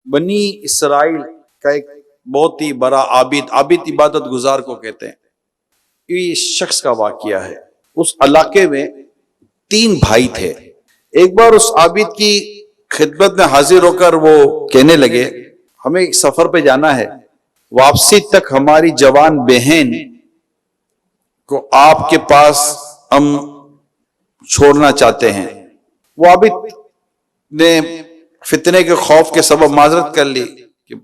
بنی اسرائیل کا ایک بہت ہی بڑا عابد عبادت گزار کو کہتے ہیں، یہ شخص کا واقعہ ہے۔ اس علاقے میں 3 بھائی تھے۔ ایک بار اس عابد کی خدمت میں حاضر ہو کر وہ کہنے لگے، ہمیں ایک سفر پہ جانا ہے، واپسی تک ہماری جوان بہن کو آپ کے پاس ہم چھوڑنا چاہتے ہیں۔ وہ عابد نے فتنے کے خوف کے سبب معذرت کر لی کہ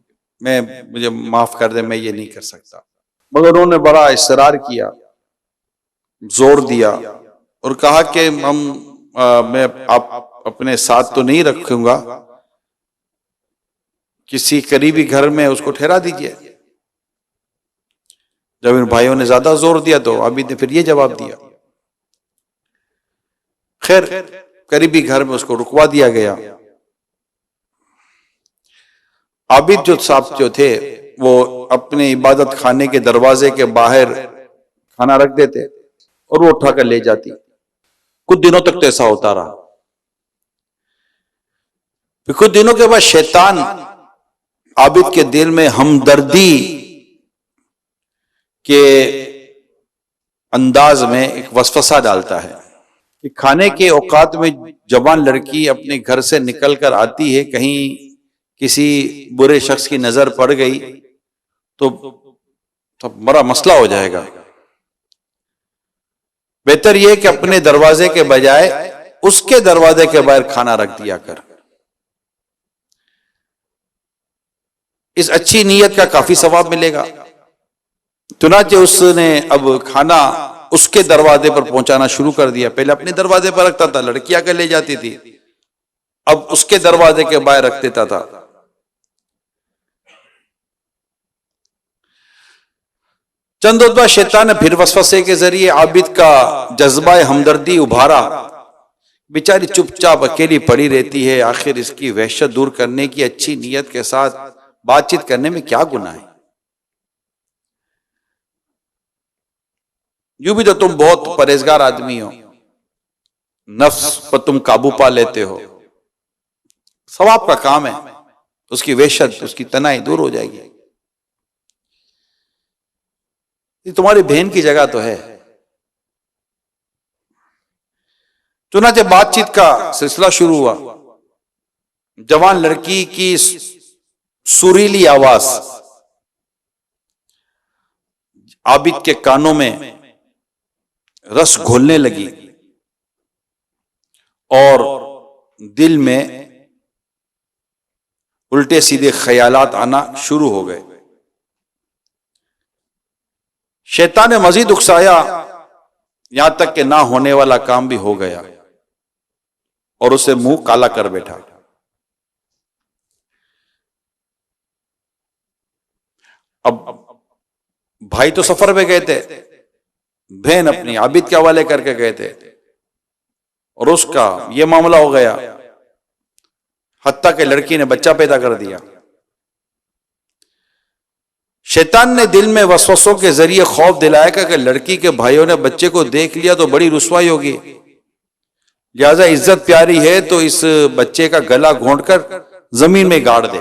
مجھے معاف کر دیں، میں یہ نہیں کر سکتا، مگر انہوں نے بڑا اصرار کیا، زور دیا اور کہا کہ میں آپ اپنے ساتھ تو نہیں رکھوں گا، کسی قریبی گھر میں اس کو ٹھہرا دیجئے۔ جب ان بھائیوں نے زیادہ زور دیا تو عابد نے پھر یہ جواب دیا۔ خیر قریبی گھر میں اس کو رکوا دیا گیا۔ عابد جو تھے وہ اپنے عبادت خانے کے دروازے کے باہر کھانا رکھ دیتے اور وہ اٹھا کر لے جاتی۔ کچھ دنوں تک تو ایسا ہوتا رہا۔ پھر کچھ دنوں کے بعد شیطان عابد کے دل میں ہمدردی کے انداز میں ایک وسوسہ ڈالتا ہے کہ کھانے کے اوقات میں جوان لڑکی اپنے گھر سے نکل کر آتی ہے، کہیں کسی برے شخص کی نظر پڑ گئی تو بڑا مسئلہ ہو جائے گا، بہتر یہ کہ اپنے دروازے کے بجائے اس کے دروازے کے باہر کھانا رکھ دیا کر۔ اس اچھی نیت کا کافی ثواب ملے گا۔ چنانچہ اس نے اب کھانا اس کے دروازے پر پہنچانا شروع کر دیا۔ پہلے اپنے دروازے پر رکھتا تھا، لڑکی آ کر لے جاتی تھی، اب اس کے دروازے کے باہر رکھ دیتا تھا۔ چند روز بعد شیطان نے پھر وسوسے کے ذریعے عابد کا جذبہ ہمدردی ابھارا۔ بیچاری چپ چاپ اکیلی پڑی رہتی ہے، آخر اس کی وحشت دور کرنے کی اچھی نیت کے ساتھ بات چیت کرنے میں کیا گناہ ہے؟ یوں بھی تو تم بہت پرہیزگار آدمی ہو، نفس پر تم قابو پا لیتے ہو، ثواب کا کام ہے، اس کی وحشت، اس کی تنہائی دور ہو جائے گی۔ یہ تمہاری بہن کی جگہ تو ہے۔ چنانچہ بات چیت کا سلسلہ شروع ہوا۔ جوان لڑکی کی سریلی آواز عابد کے کانوں میں رس گھولنے لگی اور دل میں الٹے سیدھے خیالات آنا شروع ہو گئے۔ شیطان نے مزید اکسایا، یہاں تک کہ نہ ہونے والا کام بھی ہو گیا اور اسے منہ کالا کر بیٹھا۔ اب بھائی تو سفر پہ گئے تھے، بہن اپنی عابد کے حوالے کر کے گئے تھے، اور اس کا یہ معاملہ ہو گیا، حتیٰ کہ لڑکی نے بچہ پیدا کر دیا۔ شیطان نے دل میں وسوسوں کے ذریعے خوف دلایا کہ اگر لڑکی کے بھائیوں نے بچے کو دیکھ لیا تو بڑی رسوائی ہوگی، لہذا عزت پیاری ہے تو اس بچے کا گلا گھونٹ کر زمین میں گاڑ دے۔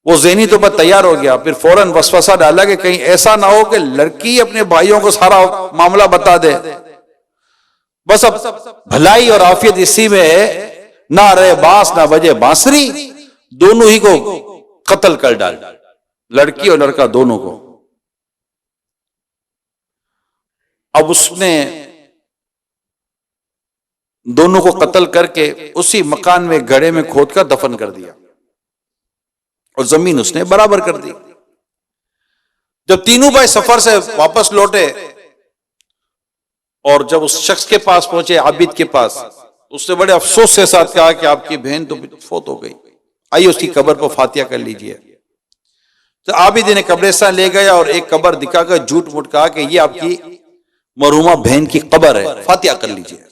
وہ ذہنی طور پر تیار ہو گیا، پھر فوراً وسوسہ ڈالا کہ کہیں ایسا نہ ہو کہ لڑکی اپنے بھائیوں کو سارا معاملہ بتا دے، بس اب بھلائی اور عافیت اسی میں ہے، نہ رہے بانس نہ بجے بانسری، دونوں ہی کو قتل کر ڈال، لڑکی اور لڑکا دونوں کو۔ اب اس نے دونوں کو قتل کر کے اسی مکان میں گڑھے میں کھود کر دفن کر دیا اور زمین اس نے برابر کر دی۔ جب تینوں بھائی سفر سے واپس لوٹے اور جب اس شخص کے پاس پہنچے، عابد کے پاس، اس نے بڑے افسوس کے ساتھ کہا کہ آپ کی بہن تو فوت ہو گئی، آئیے اس کی قبر پر فاتحہ کر لیجئے۔ تو عابد نے قبرستان لے گیا اور ایک قبر دکھا کر جھوٹ موٹ کہا کہ یہ آپ کی مرحومہ بہن کی قبر ہے، فاتحہ کر لیجئے۔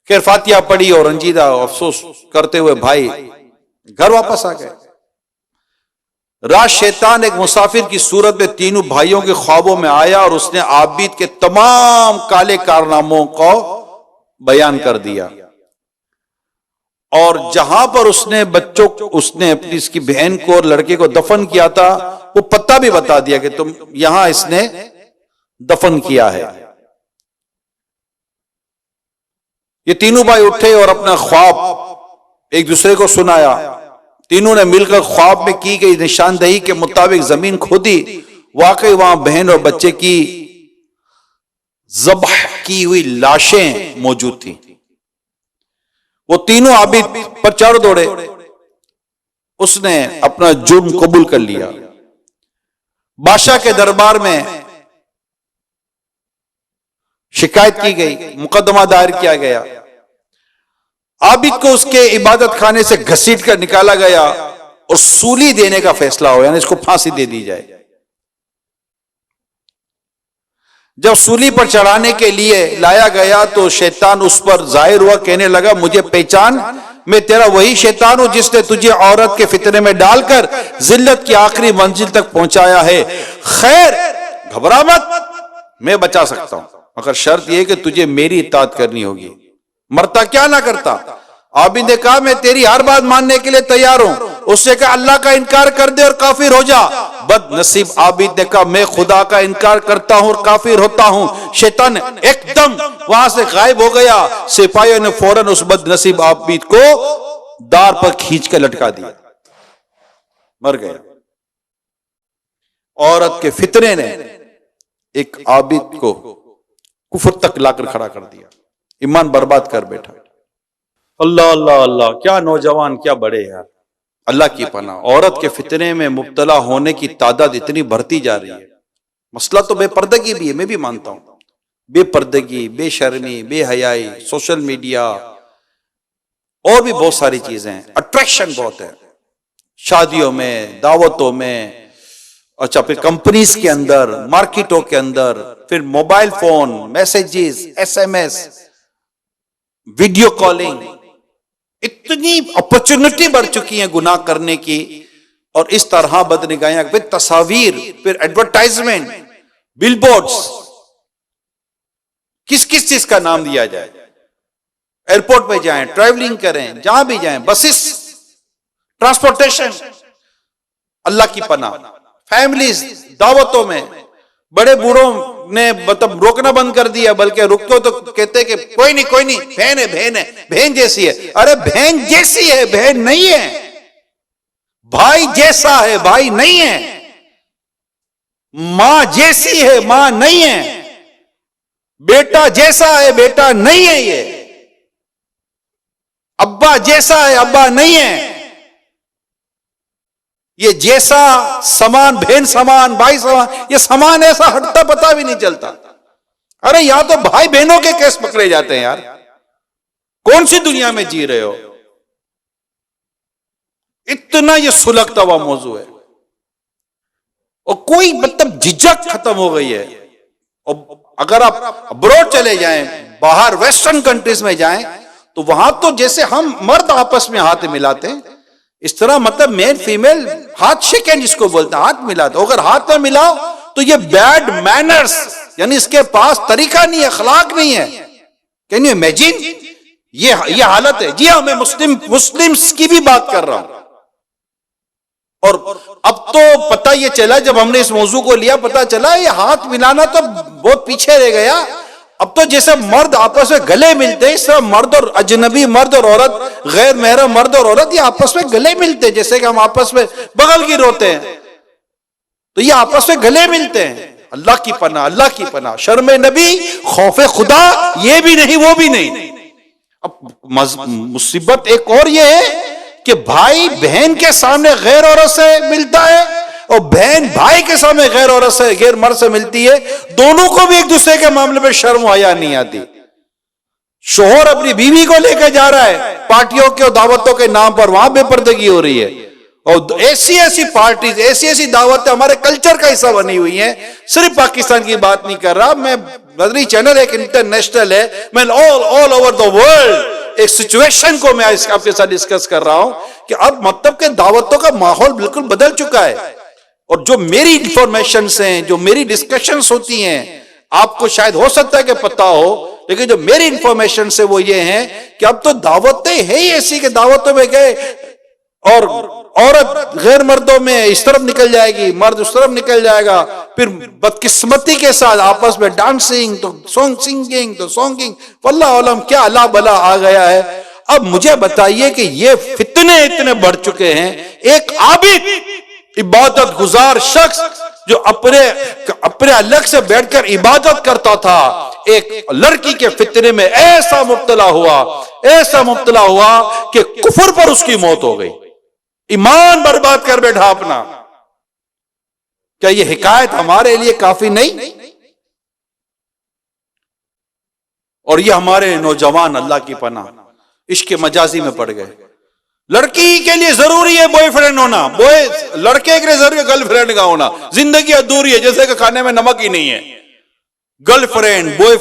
خیر فاتحہ پڑھی اور رنجیدہ افسوس کرتے ہوئے بھائی گھر واپس آ گئے۔ رات شیطان ایک مسافر کی صورت میں تینوں بھائیوں کے خوابوں میں آیا اور اس نے عابد کے تمام کالے کارناموں کو بیان کر دیا اور جہاں پر اس نے اپنی اس کی بہن کو اور لڑکے کو دفن کیا تھا وہ پتہ بھی بتا دیا کہ تم یہاں اس نے دفن کیا ہے. یہ تینوں بھائی اٹھے اور اپنا خواب ایک دوسرے کو سنایا. تینوں نے مل کر خواب میں کی گئی نشاندہی کے مطابق زمین کھودی. واقعی وہاں بہن اور بچے کی ذبح کی ہوئی لاشیں موجود تھیں. وہ تینوں عابد پر چڑھ دوڑے. اس نے اپنا جرم قبول کر لیا. بادشاہ کے دربار میں شکایت کی گئی, مقدمہ دائر کیا گیا. عابد کو اس کے عبادت خانے سے گھسیٹ کر نکالا گیا اور سولی دینے کا فیصلہ ہوا, یعنی اس کو پھانسی دے دی جائے. جب سولی پر چڑھانے کے لیے لایا گیا تو شیطان اس پر ظاہر ہوا, کہنے لگا مجھے پہچان, میں تیرا وہی شیطان ہوں جس نے تجھے عورت کے فتنے میں ڈال کر ذلت کی آخری منزل تک پہنچایا ہے. خیر گھبرا مت, میں بچا سکتا ہوں, مگر شرط یہ کہ تجھے میری اطاعت کرنی ہوگی, مرتا کیا نہ کرتا. عابد نے کہا میں تیری ہر بات ماننے کے لیے تیار ہوں. اس نے کہا اللہ کا انکار کر دے اور کافر ہو جا. بد نصیب عابد نے کہا میں خدا کا انکار کرتا ہوں اور کافر ہوتا ہوں. شیطان ایک دم وہاں سے غائب ہو گیا. سپاہیوں نے فوراً اس بد نصیب عابد کو دار پر کھینچ کے لٹکا دیا, مر گیا. عورت کے فتنے نے ایک عابد کو کفر تک لا کر کھڑا کر دیا, ایمان برباد کر بیٹھا. اللہ اللہ اللہ, کیا نوجوان کیا بڑے یار. اللہ کی پناہ, عورت کے فتنے میں مبتلا ہونے کی تعداد اتنی بڑھتی جا رہی ہے. مسئلہ تو بے پردگی بھی ہے, میں بھی مانتا ہوں. بے پردگی, بے شرمی, بے حیائی, سوشل میڈیا اور بھی بہت ساری چیزیں ہیں. اٹریکشن بہت ہے شادیوں میں, دعوتوں میں, اچھا پھر کمپنیز کے اندر, مارکیٹوں کے اندر, پھر mobile phone, messages, S M S, video calling, اتنی اپرچونٹی بڑھ چکی ہیں گناہ کرنے کی. اور اس طرح بدنگاہیاں, پھر تصاویر, پھر ایڈورٹائزمنٹ, بل بورڈز, کس کس چیز کا نام دیا جائے. ایئرپورٹ پہ جائیں, ٹریولنگ کریں, جہاں بھی جائیں, بسز, ٹرانسپورٹیشن. اللہ کی پناہ. فیملیز دعوتوں میں بڑے بوڑھوں نے مطلب روکنا بند کر دیا, بلکہ رکتے تو کہتے کہ کوئی نہیں, بہن ہے, بہن ہے, بہن جیسی ہے. ارے بہن جیسی ہے, بہن نہیں ہے. بھائی جیسا ہے, بھائی نہیں ہے. ماں جیسی ہے, ماں نہیں ہے. بیٹا جیسا ہے, بیٹا نہیں ہے. یہ ابا جیسا ہے, ابا نہیں ہے. یہ جیسا سامان, بہن سامان, بھائی سامان, یہ سامان ایسا ہٹتا پتا بھی نہیں چلتا. ارے یہاں تو بھائی بہنوں کے کیس پکڑے جاتے ہیں یار. کون سی دنیا میں جی رہے ہو؟ اتنا یہ سلگتا ہوا موضوع ہے, اور کوئی مطلب جھجک ختم ہو گئی ہے. اور اگر آپ ابروڈ چلے جائیں, باہر ویسٹرن کنٹریز میں جائیں, تو وہاں تو جیسے ہم مرد آپس میں ہاتھ ملاتے ہیں, اس طرح مطلب میل فیمیل ہاتھ شیک ہینڈ جس کو بولتے ہیں, ہاتھ ملاتے. اگر ہاتھ نہ ملاؤ تو یہ بیڈ مینرز, یعنی اس کے پاس طریقہ نہیں ہے, اخلاق نہیں ہے. کین یو امیجن, یہ حالت ہے. جی ہاں, میں مسلمز کی بھی بات کر رہا ہوں. اور اب تو پتہ یہ چلا, جب ہم نے اس موضوع کو لیا, پتہ چلا یہ ہاتھ ملانا تو بہت پیچھے رہ گیا. اب تو جیسے مرد آپس میں گلے ملتے ہیں, اس طرح مرد اور اجنبی, مرد اور عورت, غیر محرم مرد اور عورت, یہ آپس میں گلے ملتے ہیں. جیسے کہ ہم آپس میں بغل گیر ہوتے ہیں, تو یہ آپس میں گلے ملتے ہیں. اللہ کی پناہ, اللہ کی پناہ. شرم نبی, خوف خدا, یہ بھی نہیں وہ بھی نہیں. اب مصیبت ایک اور یہ ہے کہ بھائی بہن کے سامنے غیر عورت سے ملتا ہے, اور بہن بھائی کے سامنے غیر عورت سے, غیر مرد سے ملتی ہے. دونوں کو بھی ایک دوسرے کے معاملے میں شرم و حیا نہیں آتی. شوہر اپنی بیوی کو لے کے جا رہا ہے پارٹیوں کے اور دعوتوں کے نام پر, وہاں بے پردگی ہو رہی ہے. اور ایسی پارٹیز, ایسی دعوتیں ہمارے کلچر کا حصہ بنی ہوئی ہیں. صرف پاکستان کی بات نہیں کر رہا میں, مدنی چینل ایک انٹرنیشنل ہے, میں آل اوور دا ورلڈ ایک سچویشن کو میں آپ کے ساتھ ڈسکس کر رہا ہوں کہ اب مطلب کہ دعوتوں کا ماحول بالکل بدل چکا ہے. اور جو میری انفارمیشنز ہیں, جو میری ڈسکشنز ہوتی ہیں, آپ کو شاید ہو سکتا ہے کہ پتہ ہو، لیکن جو میری انفارمیشن سے وہ یہ ہیں کہ اب تو دعوتیں ہیں ہی ایسی کہ دعوتوں میں گئے اور عورت غیر مردوں میں اس طرف نکل جائے گی، مرد اس طرف نکل جائے گا، پھر بدقسمتی کے ساتھ آپس میں ڈانسنگ تو سنگنگ تو سونگنگ، واللہ علم کیا اللہ بلا آ گیا ہے۔ اب مجھے بتائیے کہ یہ فتنے اتنے بڑھ چکے ہیں، ایک عابد عبادت گزار شخص جو اپنے الگ سے بیٹھ کر عبادت کرتا تھا، ایک لڑکی کے فتنے میں ایسا مبتلا ہوا کہ کفر پر اس کی موت ہو گئی، ایمان برباد کر بیٹھا اپنا۔ کیا یہ حکایت ہمارے لیے کافی نہیں؟ اور یہ ہمارے نوجوان اللہ کی پناہ عشق مجازی میں پڑ گئے۔ لڑکی کے لیے ضروری ہے بوائے فرینڈ ہونا، لڑکے کے لیے ضروری ہے گرل فرینڈ کا ہونا، زندگی ادھوری ہے جیسے کہ کھانے میں نمک ہی نہیں ہے۔ Girl friend boy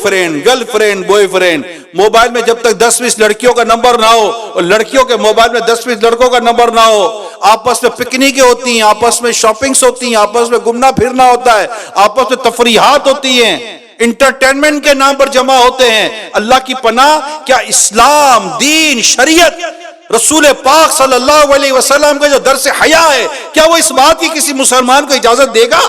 friend, mobile میں جب تک 10-20 لڑکیوں کا نمبر نہ ہو اور لڑکیوں کے موبائل میں 10-20 لڑکوں کا نمبر نہ ہو، آپس میں پکنکیں ہوتی ہیں، آپس میں شاپنگز ہوتی ہیں، آپس میں گھومنا پھرنا ہوتا ہے، آپس میں تفریحات ہوتی ہیں، انٹرٹینمنٹ کے نام پر جمع ہوتے ہیں۔ اللہ کی پناہ، کیا اسلام، دین، شریعت، رسول پاک صلی اللہ علیہ وسلم کا جو درس حیا ہے، کیا وہ اس بات کی کسی مسلمان کو اجازت دے گا؟